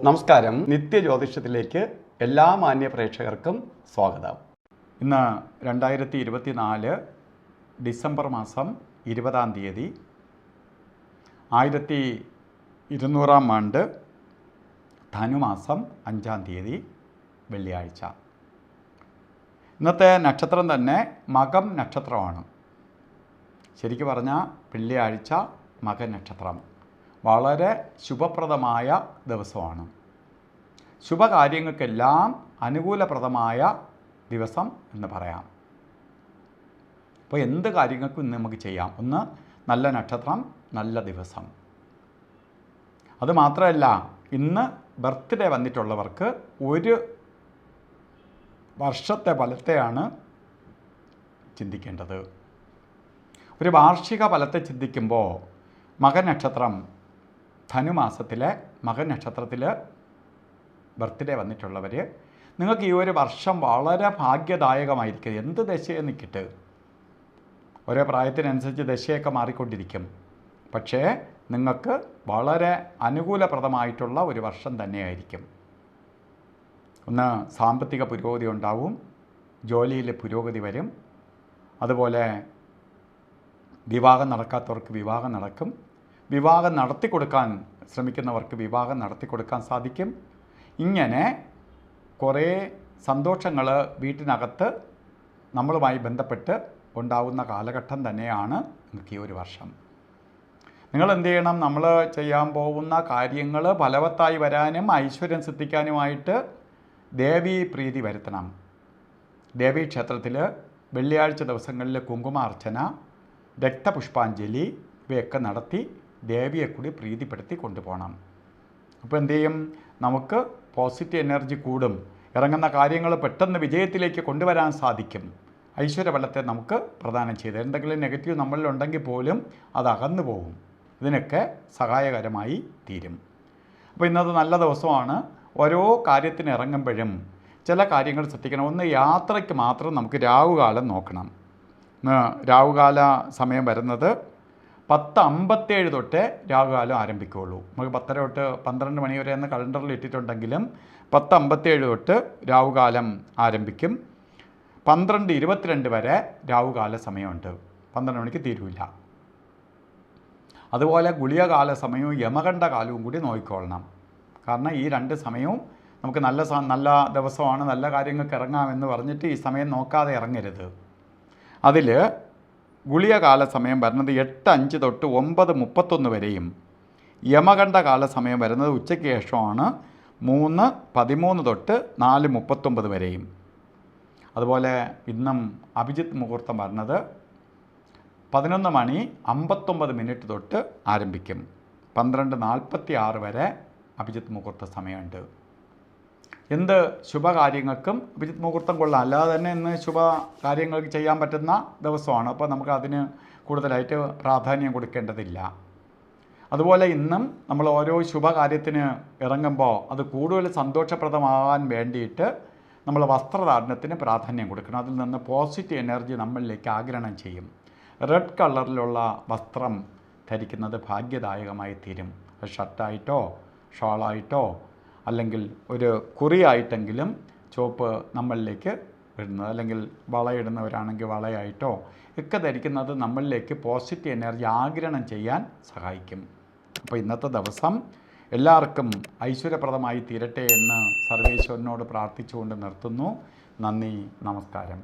നമസ്കാരം. നിത്യജ്യോതിഷത്തിലേക്ക് എല്ലാ മാന്യ പ്രേക്ഷകർക്കും സ്വാഗതം. ഇന്ന് 2024 ഡിസംബർ മാസം 20-ാം തീയതി 1200-ാം ആണ്ട് ധനുമാസം 5-ാം തീയതി വെള്ളിയാഴ്ച. ഇന്നത്തെ നക്ഷത്രം തന്നെ മകം നക്ഷത്രമാണ്. ശരിക്കും പറഞ്ഞാൽ വെള്ളിയാഴ്ച മകൻ നക്ഷത്രം വളരെ ശുഭപ്രദമായ ദിവസമാണ്. ശുഭകാര്യങ്ങൾക്കെല്ലാം അനുകൂലപ്രദമായ ദിവസം എന്ന് പറയാം. അപ്പോൾ എന്ത് കാര്യങ്ങൾക്കും ഇന്ന് നമുക്ക് ചെയ്യാം. ഒന്ന്, നല്ല നക്ഷത്രം, നല്ല ദിവസം. അതുമാത്രമല്ല, ഇന്ന് ബർത്ത്ഡേ വന്നിട്ടുള്ളവർക്ക് ഒരു വർഷത്തെ ഫലത്തെയാണ് ചിന്തിക്കേണ്ടത്. ഒരു വാർഷിക ഫലത്തെ ചിന്തിക്കുമ്പോൾ മകൻ നക്ഷത്രം, ധനുമാസത്തിലെ മകൻ നക്ഷത്രത്തിൽ ബർത്ത്ഡേ വന്നിട്ടുള്ളവർ, നിങ്ങൾക്ക് ഈ ഒരു വർഷം വളരെ ഭാഗ്യദായകമായിരിക്കും. എന്ത് ദശയെ നിൽക്കിട്ട് ഓരോ പ്രായത്തിനനുസരിച്ച് ദശയൊക്കെ മാറിക്കൊണ്ടിരിക്കും. പക്ഷേ നിങ്ങൾക്ക് വളരെ അനുകൂലപ്രദമായിട്ടുള്ള ഒരു വർഷം തന്നെയായിരിക്കും. ഒന്ന്, സാമ്പത്തിക പുരോഗതി ഉണ്ടാവും, ജോലിയിൽ പുരോഗതി വരും. അതുപോലെ വിവാഹം നടക്കാത്തവർക്ക് വിവാഹം നടക്കും. വിവാഹം നടത്തിക്കൊടുക്കാൻ ശ്രമിക്കുന്നവർക്ക് വിവാഹം നടത്തിക്കൊടുക്കാൻ സാധിക്കും. ഇങ്ങനെ കുറേ സന്തോഷങ്ങൾ വീട്ടിനകത്ത് നമ്മളുമായി ബന്ധപ്പെട്ട് ഉണ്ടാകുന്ന കാലഘട്ടം തന്നെയാണ് നമുക്ക് ഈ ഒരു വർഷം. നിങ്ങൾ എന്ത് ചെയ്യണം? നമ്മൾ ചെയ്യാൻ പോകുന്ന കാര്യങ്ങൾ ഫലവത്തായി വരാനും ഐശ്വര്യം സിദ്ധിക്കാനുമായിട്ട് ദേവീ പ്രീതി വരുത്തണം. ദേവീക്ഷേത്രത്തിൽ വെള്ളിയാഴ്ച ദിവസങ്ങളിൽ കുങ്കുമാർച്ചന, രക്തപുഷ്പാഞ്ജലി ഇവയൊക്കെ നടത്തി ദേവിയെ കൂടി പ്രീതിപ്പെടുത്തി കൊണ്ടുപോകണം. അപ്പോൾ എന്തു ചെയ്യും? നമുക്ക് പോസിറ്റീവ് എനർജി കൂടും. ഇറങ്ങുന്ന കാര്യങ്ങൾ പെട്ടെന്ന് വിജയത്തിലേക്ക് കൊണ്ടുവരാൻ സാധിക്കും. ഐശ്വര്യഫലത്തെ നമുക്ക് പ്രദാനം ചെയ്ത് എന്തെങ്കിലും നെഗറ്റീവ് നമ്മളിലുണ്ടെങ്കിൽ പോലും അത് അകന്നു പോകും. ഇതിനൊക്കെ സഹായകരമായി തീരും. അപ്പോൾ ഇന്നത്തെ നല്ല ദിവസമാണ്. ഓരോ കാര്യത്തിന് ഇറങ്ങുമ്പോഴും ചില കാര്യങ്ങൾ ശ്രദ്ധിക്കണം. ഒന്ന്, യാത്രയ്ക്ക് മാത്രം നമുക്ക് രാവുകാലം നോക്കണം. രാവുകാല സമയം വരുന്നത് 10:57 തൊട്ടേ രാവുകാലം ആരംഭിക്കുകയുള്ളൂ. നമുക്ക് 10:30 തൊട്ട് 12 മണി വരെ എന്ന് കലണ്ടറിൽ ഇട്ടിട്ടുണ്ടെങ്കിലും 10:57 തൊട്ട് രാവുകാലം ആരംഭിക്കും. 12:22 വരെ രാവുകാല സമയമുണ്ട്. 12 മണിക്ക് തീരുവില്ല. അതുപോലെ ഗുളികകാല സമയവും യമകണ്ഠ കാലവും കൂടി നോക്കിക്കൊള്ളണം. കാരണം ഈ രണ്ട് സമയവും നമുക്ക് നല്ല ദിവസമാണ്, നല്ല കാര്യങ്ങൾക്ക് ഇറങ്ങാമെന്ന് പറഞ്ഞിട്ട് ഈ സമയം നോക്കാതെ ഇറങ്ങരുത്. അതിൽ ഗുളികകാല സമയം വരുന്നത് 8:05 തൊട്ട് 9:31 വരെയും യമകണ്ഠ കാല സമയം വരുന്നത് ഉച്ചയ്ക്ക് ശേഷമാണ് 3:13 തൊട്ട് 4:39 വരെയും. അതുപോലെ ഇന്നും അഭിജിത്ത് മുഹൂർത്തം വരുന്നത് 11:59 തൊട്ട് ആരംഭിക്കും. 12:46 വരെ അഭിജിത്ത് മുഹൂർത്ത സമയമുണ്ട്. എന്ത് ശുഭകാര്യങ്ങൾക്കും അഭിജിത്ത് മുഹൂർത്തം കൊള്ളാം. അല്ലാതെ തന്നെ ഇന്ന് ശുഭകാര്യങ്ങൾക്ക് ചെയ്യാൻ പറ്റുന്ന ദിവസമാണ്. അപ്പോൾ നമുക്ക് അതിന് കൂടുതലായിട്ട് പ്രാധാന്യം കൊടുക്കേണ്ടതില്ല. അതുപോലെ ഇന്നും നമ്മൾ ഓരോ ശുഭകാര്യത്തിന് ഇറങ്ങുമ്പോൾ അത് കൂടുതൽ സന്തോഷപ്രദമാകാൻ വേണ്ടിയിട്ട് നമ്മൾ വസ്ത്രധാരണത്തിന് പ്രാധാന്യം കൊടുക്കണം. അതിൽ നിന്ന് പോസിറ്റീവ് എനർജി നമ്മളിലേക്ക് ആഗിരണം ചെയ്യും. റെഡ് കളറിലുള്ള വസ്ത്രം ധരിക്കുന്നത് ഭാഗ്യദായകമായി തീരും. ഷർട്ടായിട്ടോ ഷോളായിട്ടോ അല്ലെങ്കിൽ ഒരു കുറിയായിട്ടെങ്കിലും ചുവപ്പ് നമ്മളിലേക്ക് ഇടുന്നത്, അല്ലെങ്കിൽ വളയിടുന്നവരാണെങ്കിൽ വളയായിട്ടോ ഒക്കെ ധരിക്കുന്നത് നമ്മളിലേക്ക് പോസിറ്റീവ് എനർജി ആഗിരണം ചെയ്യാൻ സഹായിക്കും. അപ്പോൾ ഇന്നത്തെ ദിവസം എല്ലാവർക്കും ഐശ്വര്യപ്രദമായി തീരട്ടെ എന്ന് സർവേശ്വരനോട് പ്രാർത്ഥിച്ചുകൊണ്ട് നിർത്തുന്നു. നന്ദി, നമസ്കാരം.